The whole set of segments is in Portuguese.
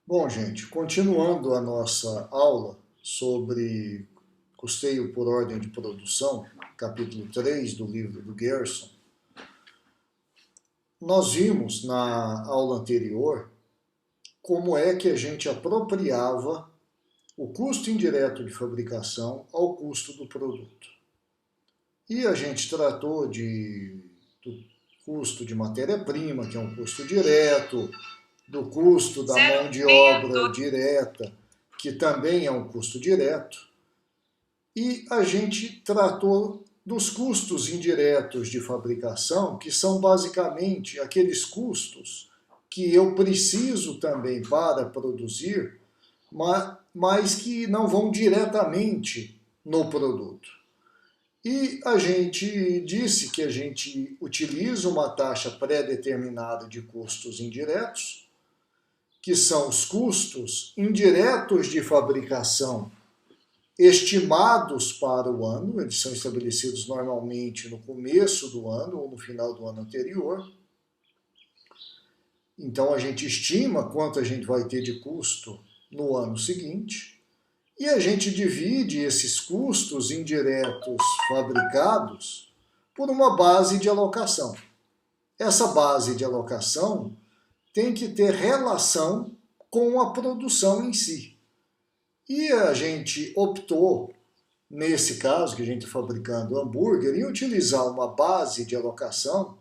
Bom, gente, continuando a nossa aula sobre custeio por ordem de produção, capítulo 3 do livro do Gerson, nós vimos na aula anterior como é que a gente apropriava o custo indireto de fabricação ao custo do produto. E a gente tratou do custo de matéria-prima, que é um custo direto, do custo da mão de obra direta, que também é um custo direto, e a gente tratou dos custos indiretos de fabricação, que são basicamente aqueles custos que eu preciso também para produzir, mas que não vão diretamente no produto. E a gente disse que a gente utiliza uma taxa pré-determinada de custos indiretos, que são os custos indiretos de fabricação estimados para o ano, eles são estabelecidos normalmente no começo do ano ou no final do ano anterior. Então a gente estima quanto a gente vai ter de custo no ano seguinte e a gente divide esses custos indiretos fabricados por uma base de alocação. Essa base de alocação tem que ter relação com a produção em si. E a gente optou, nesse caso, que a gente está fabricando hambúrguer, em utilizar uma base de alocação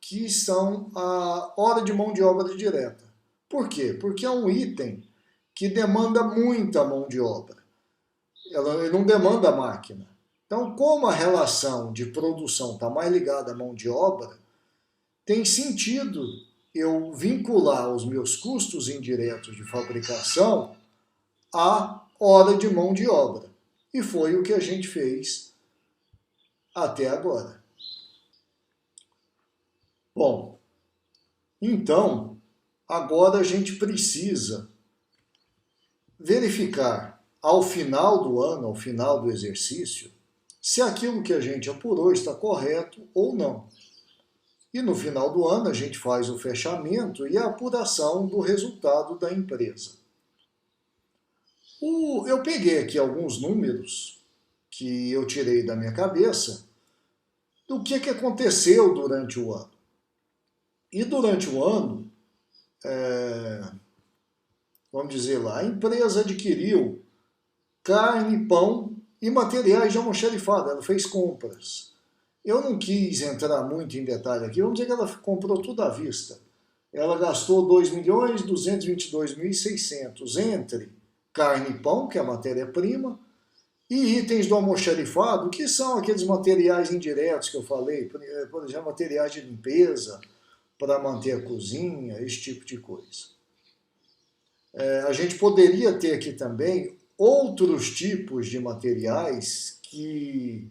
que são a hora de mão de obra direta. Por quê? Porque é um item que demanda muita mão de obra. Ele não demanda máquina. Então, como a relação de produção está mais ligada à mão de obra, tem sentido eu vincular os meus custos indiretos de fabricação à hora de mão de obra. E foi o que a gente fez até agora. Bom, então, agora a gente precisa verificar ao final do ano, ao final do exercício, se aquilo que a gente apurou está correto ou não. E no final do ano a gente faz o fechamento e a apuração do resultado da empresa. Eu peguei aqui alguns números que eu tirei da minha cabeça do que aconteceu durante o ano. E durante o ano, vamos dizer lá, a empresa adquiriu carne, pão e materiais de almoxarifado, ela fez compras. Eu não quis entrar muito em detalhe aqui, vamos dizer que ela comprou tudo à vista. Ela gastou 2.222.600 entre carne e pão, que é a matéria-prima, e itens do almoxarifado, que são aqueles materiais indiretos que eu falei, por exemplo, materiais de limpeza, para manter a cozinha, esse tipo de coisa. A gente poderia ter aqui também outros tipos de materiais que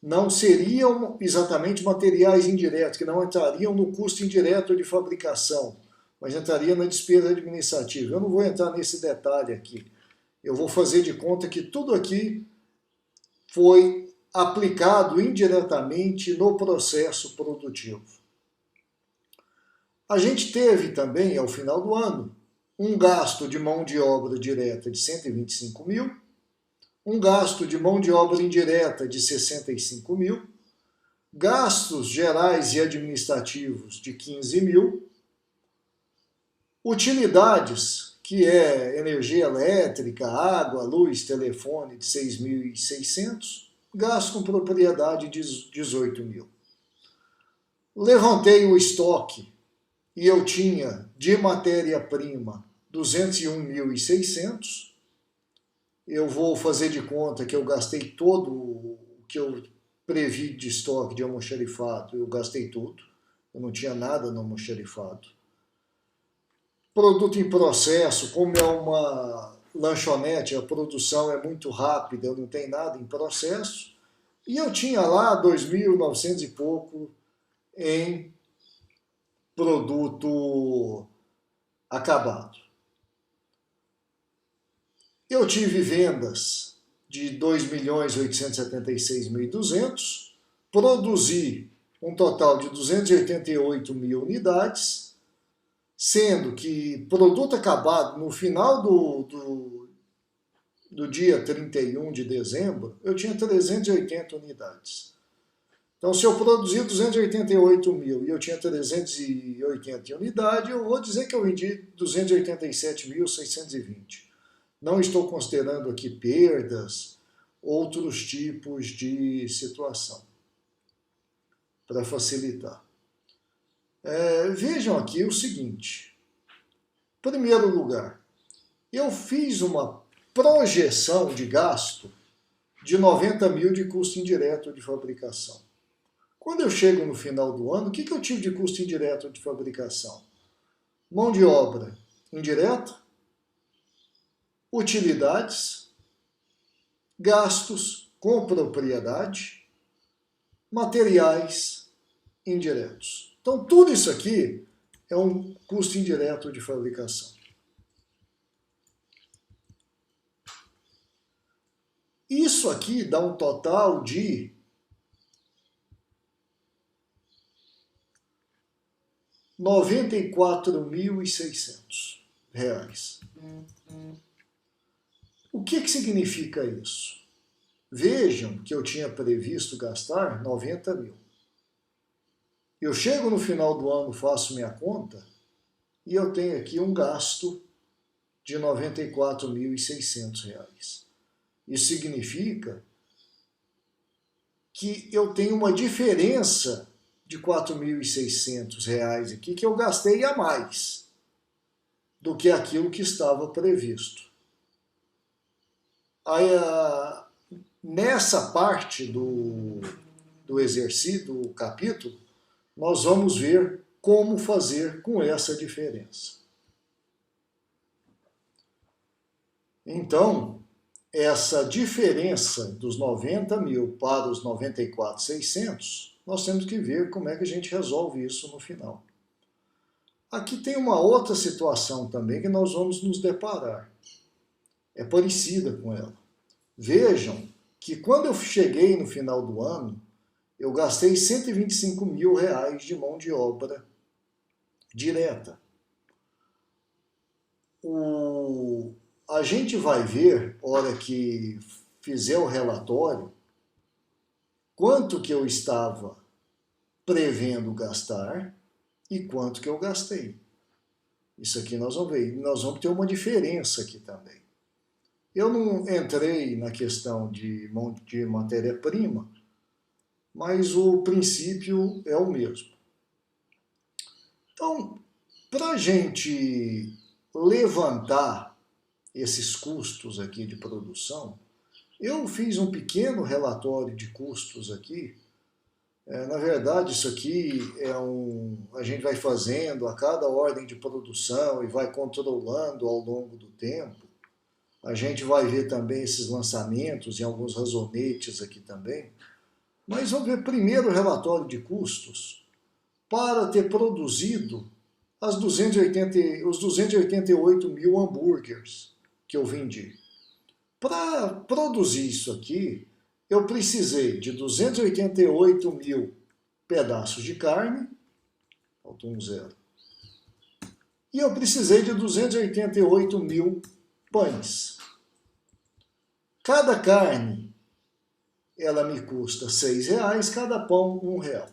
não seriam exatamente materiais indiretos, que não entrariam no custo indireto de fabricação, mas entrariam na despesa administrativa. Eu não vou entrar nesse detalhe aqui. Eu vou fazer de conta que tudo aqui foi aplicado indiretamente no processo produtivo. A gente teve também, ao final do ano, um gasto de mão de obra direta de 125 mil, um gasto de mão de obra indireta de 65 mil, gastos gerais e administrativos de 15 mil, utilidades, que é energia elétrica, água, luz, telefone, de 6.600, gasto com propriedade de 18 mil. Levantei o estoque e eu tinha de matéria-prima 201.600. Eu vou fazer de conta que eu gastei todo o que eu previ de estoque de almoxarifado, eu gastei tudo, eu não tinha nada no almoxarifado. Produto em processo, como é uma lanchonete, a produção é muito rápida, eu não tenho nada em processo, e eu tinha lá 2.900 e pouco em produto acabado. Eu tive vendas de 2.876.200, produzi um total de 288 mil unidades, sendo que produto acabado no final do dia 31 de dezembro, eu tinha 380 unidades. Então, se eu produzir 288 mil e eu tinha 380 unidades, eu vou dizer que eu vendi 287.620. Não estou considerando aqui perdas, outros tipos de situação, para facilitar. Vejam aqui o seguinte. Em primeiro lugar, eu fiz uma projeção de gasto de 90 mil de custo indireto de fabricação. Quando eu chego no final do ano, o que eu tive de custo indireto de fabricação? Mão de obra indireta, utilidades, gastos com propriedade, materiais indiretos. Então, tudo isso aqui é um custo indireto de fabricação. Isso aqui dá um total de R$94.600. O que significa isso? Vejam que eu tinha previsto gastar 90 mil. Eu chego no final do ano, faço minha conta e eu tenho aqui um gasto de R$94.600. Isso significa que eu tenho uma diferença de R$4.600 aqui que eu gastei a mais do que aquilo que estava previsto. Aí, nessa parte do exercício, do capítulo, nós vamos ver como fazer com essa diferença. Então, essa diferença dos 90 mil para os 94.600, nós temos que ver como é que a gente resolve isso no final. Aqui tem uma outra situação também que nós vamos nos deparar. É parecida com ela. Vejam que quando eu cheguei no final do ano, eu gastei R$125 mil de mão de obra direta. A gente vai ver, hora que fizer o relatório, quanto que eu estava prevendo gastar e quanto que eu gastei. Isso aqui nós vamos ver. Nós vamos ter uma diferença aqui também. Eu não entrei na questão de matéria-prima, mas o princípio é o mesmo. Então, para a gente levantar esses custos aqui de produção, eu fiz um pequeno relatório de custos aqui. Na verdade, isso aqui a gente vai fazendo a cada ordem de produção e vai controlando ao longo do tempo. A gente vai ver também esses lançamentos e alguns razonetes aqui também. Mas vamos ver primeiro o relatório de custos para ter produzido os 288 mil hambúrgueres que eu vendi. Para produzir isso aqui, eu precisei de 288 mil pedaços de carne, faltou um zero, e eu precisei de 288 mil pães. Cada carne, ela me custa R$6, cada pão R$1.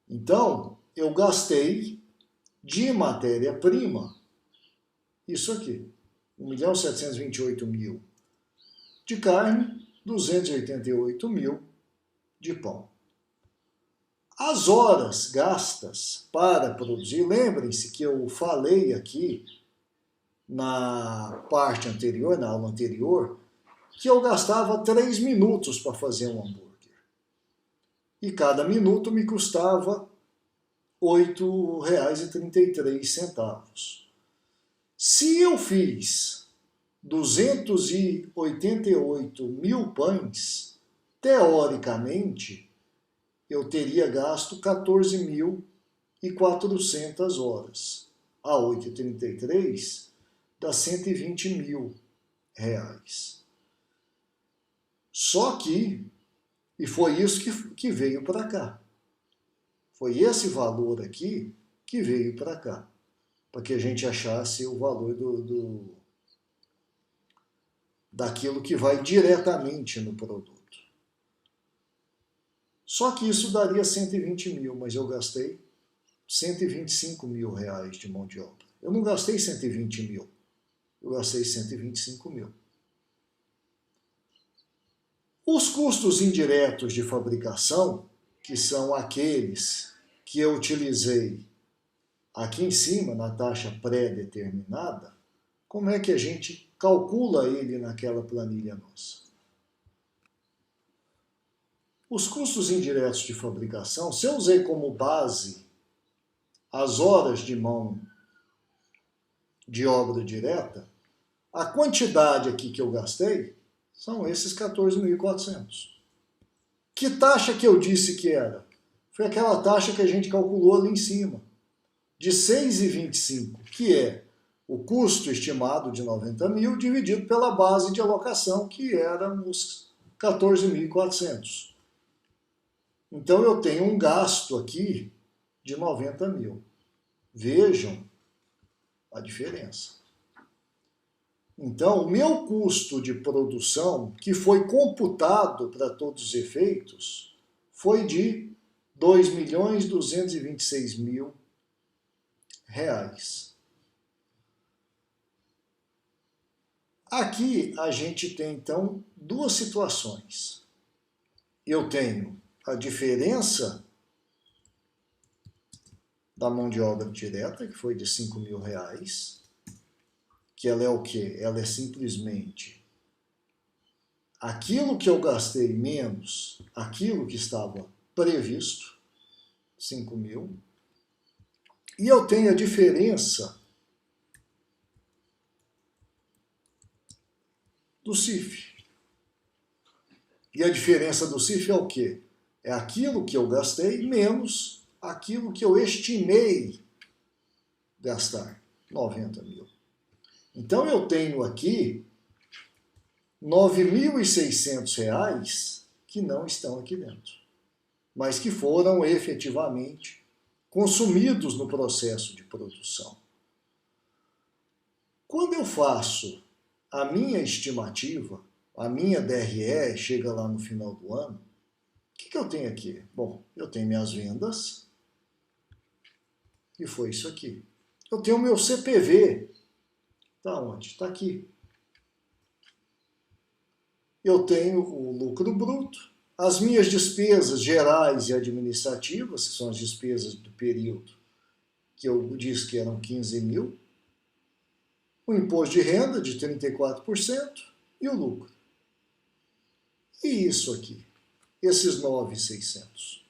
Então, eu gastei de matéria-prima isso aqui, 1.728.000 de carne, 288 mil de pão. As horas gastas para produzir, lembrem-se que eu falei aqui na parte anterior, na aula anterior, que eu gastava 3 minutos para fazer um hambúrguer. E cada minuto me custava R$8,33. Se eu fiz 288 mil pães, teoricamente, eu teria gasto 14.400 horas. A 8,33 dá R$120 mil. Só que, e foi isso que veio para cá. Foi esse valor aqui que veio para cá, para que a gente achasse o valor daquilo que vai diretamente no produto. Só que isso daria 120 mil, mas eu gastei 125 mil reais de mão de obra. Eu não gastei 120 mil, eu gastei 125 mil. Os custos indiretos de fabricação, que são aqueles que eu utilizei aqui em cima, na taxa pré-determinada, como é que a gente calcula ele naquela planilha nossa? Os custos indiretos de fabricação, se eu usei como base as horas de mão de obra direta, a quantidade aqui que eu gastei são esses 14.400. Que taxa que eu disse que era? Foi aquela taxa que a gente calculou ali em cima, de 6,25, que é o custo estimado de 90 mil dividido pela base de alocação, que eram os 14.400. Então eu tenho um gasto aqui de 90 mil. Vejam a diferença. Então, o meu custo de produção, que foi computado para todos os efeitos, foi de R$ 2.226.000. Aqui a gente tem, então, duas situações. Eu tenho a diferença da mão de obra direta, que foi de R$ 5.000, que ela é o quê? Ela é simplesmente aquilo que eu gastei menos aquilo que estava previsto, 5 mil, e eu tenho a diferença do CIF. E a diferença do CIF é o quê? É aquilo que eu gastei menos aquilo que eu estimei gastar, 90 mil. Então eu tenho aqui R$ 9.600 que não estão aqui dentro, mas que foram efetivamente consumidos no processo de produção. Quando eu faço a minha estimativa, a minha DRE chega lá no final do ano, o que eu tenho aqui? Bom, eu tenho minhas vendas, e foi isso aqui. Eu tenho o meu CPV, está onde? Está aqui. Eu tenho o lucro bruto, as minhas despesas gerais e administrativas, que são as despesas do período, que eu disse que eram 15 mil, o imposto de renda de 34% e o lucro. E isso aqui, esses 9.600,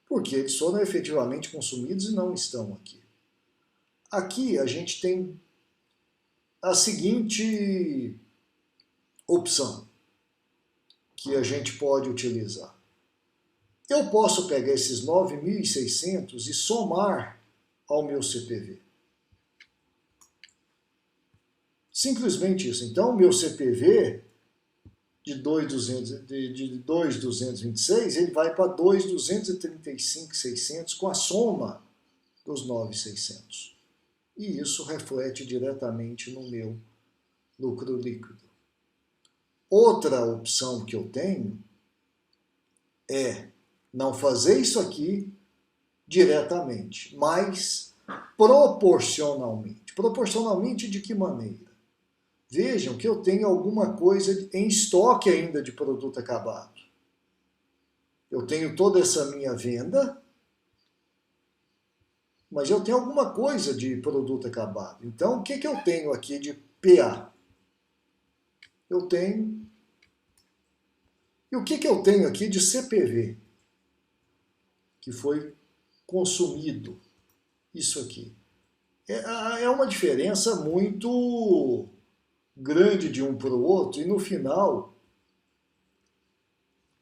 porque eles foram efetivamente consumidos e não estão aqui. Aqui a gente tem a seguinte opção que a gente pode utilizar. Eu posso pegar esses 9.600 e somar ao meu CPV. Simplesmente isso. Então, o meu CPV de 2.226, ele vai para 2.235.600 com a soma dos 9.600. E isso reflete diretamente no meu lucro líquido. Outra opção que eu tenho é não fazer isso aqui diretamente, mas proporcionalmente. Proporcionalmente de que maneira? Vejam que eu tenho alguma coisa em estoque ainda de produto acabado. Eu tenho toda essa minha venda, mas eu tenho alguma coisa de produto acabado. Então, o que eu tenho aqui de PA? Eu tenho... E o que eu tenho aqui de CPV? Que foi consumido. Isso aqui. É uma diferença muito grande de um para o outro, e no final,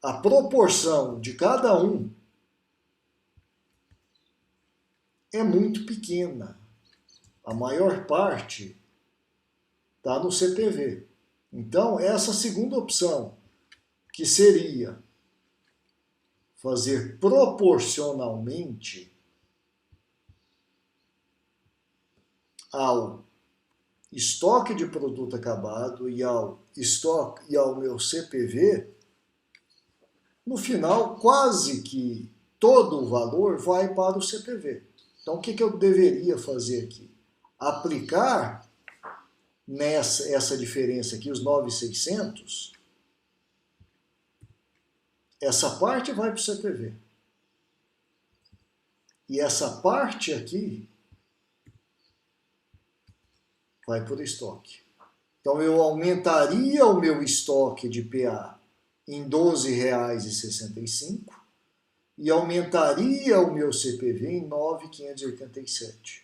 a proporção de cada um é muito pequena. A maior parte está no CPV. Então, essa segunda opção, que seria fazer proporcionalmente ao estoque de produto acabado e ao meu CPV, no final, quase que todo o valor vai para o CPV. Então, o que eu deveria fazer aqui? Aplicar essa diferença aqui, os 9.600, essa parte vai para o CPV. E essa parte aqui vai para o estoque. Então, eu aumentaria o meu estoque de PA em R$ 12,65 e aumentaria o meu CPV em 9.587.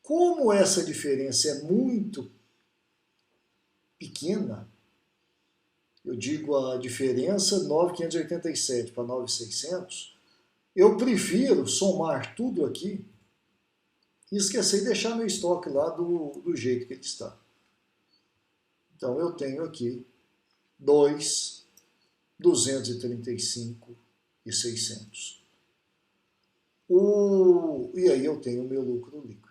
Como essa diferença é muito pequena, eu digo a diferença 9.587 para 9.600, eu prefiro somar tudo aqui e esquecer de deixar meu estoque lá do jeito que ele está. Então eu tenho aqui 235.600. E aí eu tenho o meu lucro líquido.